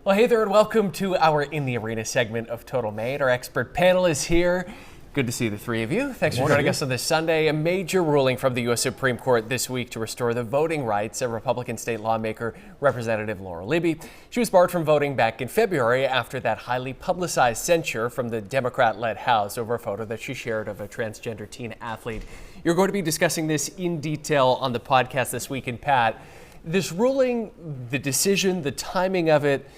Well, hey there, and welcome to our In the Arena segment of Total Maine. Our expert panel is here. Good to see the three of you. Thanks for joining us on this Sunday. A major ruling from the U.S. Supreme Court this week to restore the voting rights of Republican state lawmaker Representative Laura Libby. She was barred from voting back in February after that highly publicized censure from the Democrat-led House over a photo that she shared of a transgender teen athlete. You're going to be discussing this in detail on the podcast this week. And Pat, this ruling, the decision, the timing of it,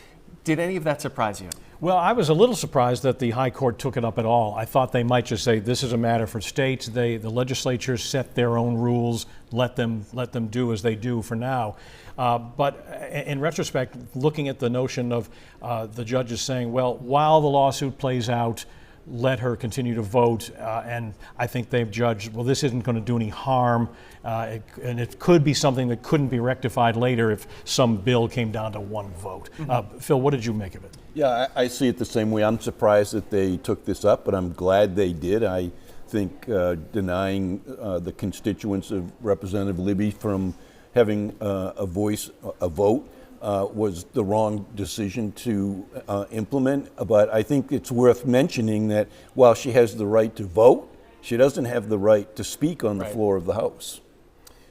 did any of that surprise you? Well, I was a little surprised that the High Court took it up at all. I thought they might just say this is a matter for states. The legislature set their own rules. Let them do as they do for now. But in retrospect, looking at the notion of the judges saying, well, while the lawsuit plays out, let her continue to vote, and I think they've judged, well, this isn't going to do any harm, and it could be something that couldn't be rectified later if some bill came down to one vote. Phil, what did you make of it? Yeah, I see it the same way. I'm surprised that they took this up, but I'm glad they did. I think denying the constituents of Representative Libby from having a vote, was the wrong decision to implement. But I think it's worth mentioning that while she has the right to vote, she doesn't have the right to speak on the floor of the House.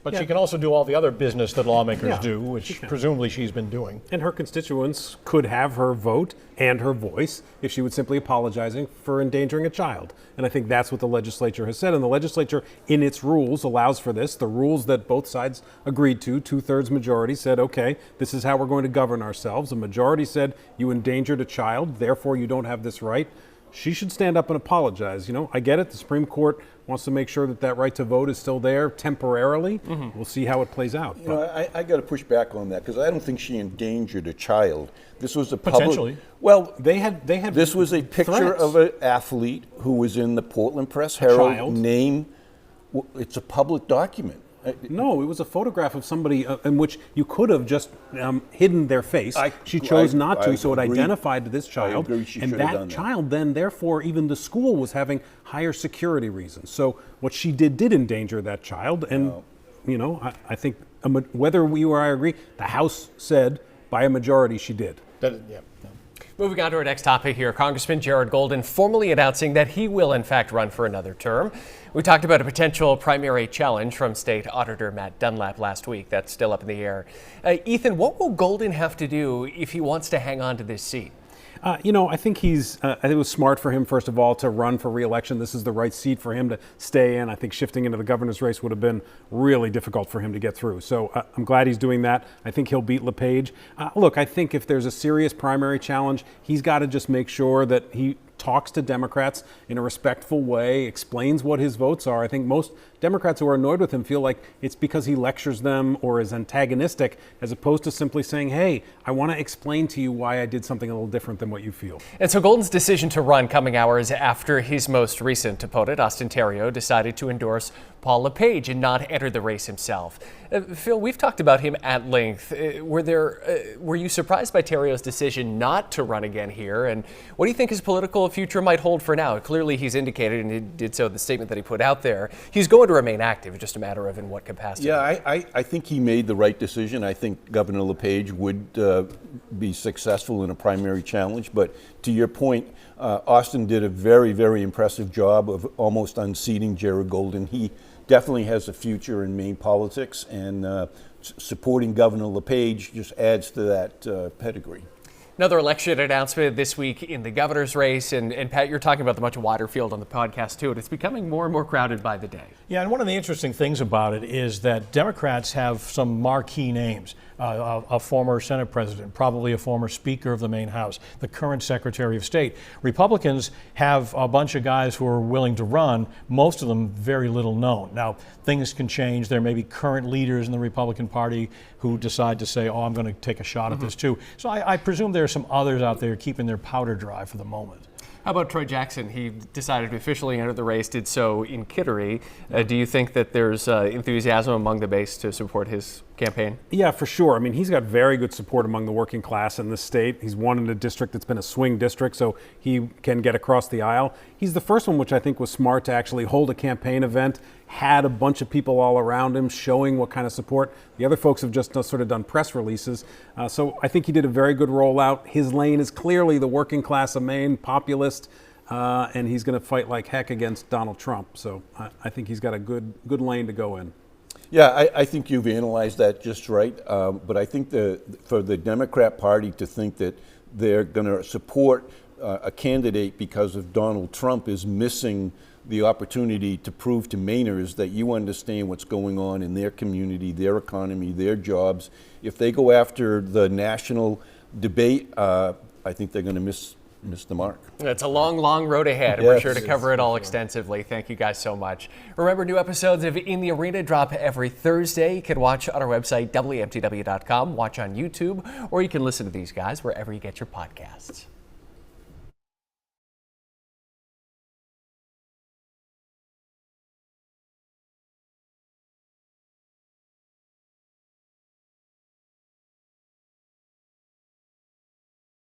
But she can also do all the other business that lawmakers do, which presumably she's been doing. And her constituents could have her vote and her voice if she would simply apologizing for endangering a child. And I think that's what the legislature has said. And the legislature, in its rules, allows for this. The rules that both sides agreed to, 2/3 majority, said, okay, this is how we're going to govern ourselves. A majority said, you endangered a child, therefore you don't have this right. She should stand up and apologize. You know, I get it. The Supreme Court wants to make sure that that right to vote is still there temporarily. We'll see how it plays out. You know, I got to push back on that because I don't think she endangered a child. This was a Potentially. Well, They had. this was a picture threats. of an athlete who was in the Portland Press Herald. Child. It's a public document. No, it was a photograph of somebody in which you could have just hidden their face. She chose not to, so it agree. identified this child. agree she and should have that done that. child then, therefore, even the school was having higher security reasons. So what she did endanger that child. And, you know, I think whether you or I agree, the House said by a majority she did. Moving on to our next topic here, Congressman Jared Golden formally announcing that he will in fact run for another term. We talked about a potential primary challenge from State Auditor Matt Dunlap last week. That's still up in the air. Ethan, what will Golden have to do if he wants to hang on to this seat? You know, I think I think it was smart for him, first of all, to run for re-election. This is the right seat for him to stay in. I think shifting into the governor's race would have been really difficult for him to get through. So I'm glad he's doing that. I think he'll beat LePage. Look, I think if there's a serious primary challenge, he's got to just make sure that he talks to Democrats in a respectful way, explains what his votes are. I think most Democrats who are annoyed with him feel like it's because he lectures them or is antagonistic, as opposed to simply saying, hey, I want to explain to you why I did something a little different than what you feel. And so Golden's decision to run coming hours after his most recent opponent, Austin Theriault, decided to endorse Paul LePage and not enter the race himself. Phil, we've talked about him at length. Were you surprised by Theriault's decision not to run again here? And what do you think his political future might hold for now? Clearly he's indicated, and he did so in the statement that he put out there, he's going to remain active. It's just a matter of in what capacity. Yeah, I think he made the right decision. I think Governor LePage would be successful in a primary challenge. But to your point, Austin did a very, very impressive job of almost unseating Jared Golden. He definitely has a future in Maine politics, and supporting Governor LePage just adds to that pedigree. Another election announcement this week in the governor's race. And Pat, you're talking about the much wider field on the podcast, too. And it's becoming more and more crowded by the day. Yeah, and one of the interesting things about it is that Democrats have some marquee names. A former Senate president, probably a former Speaker of the Maine House, the current Secretary of State. Republicans have a bunch of guys who are willing to run, most of them very little known. Now, things can change. There may be current leaders in the Republican Party who decide to say, oh, I'm going to take a shot at this too. So I presume there are some others out there keeping their powder dry for the moment. How about Troy Jackson? He decided to officially enter the race, did so in Kittery. Do you think that there's enthusiasm among the base to support his campaign? Yeah, for sure. I mean, he's got very good support among the working class in this state. He's won in a district that's been a swing district, so he can get across the aisle. He's the first one, which I think was smart, to actually hold a campaign event, had a bunch of people all around him showing what kind of support. The other folks have just sort of done press releases. So I think he did a very good rollout. His lane is clearly the working class of Maine, populist, and he's going to fight like heck against Donald Trump. So I think he's got a good lane to go in. Yeah, I think you've analyzed that just right. But I think for the Democrat Party to think that they're going to support a candidate because of Donald Trump is missing the opportunity to prove to Mainers that you understand what's going on in their community, their economy, their jobs. If they go after the national debate, I think they're going to miss the mark. It's a long, long road ahead, and we're Yes. sure to cover it all extensively. Thank you guys so much. Remember, new episodes of In the Arena drop every Thursday. You can watch on our website, WMTW.com, watch on YouTube, or you can listen to these guys wherever you get your podcasts.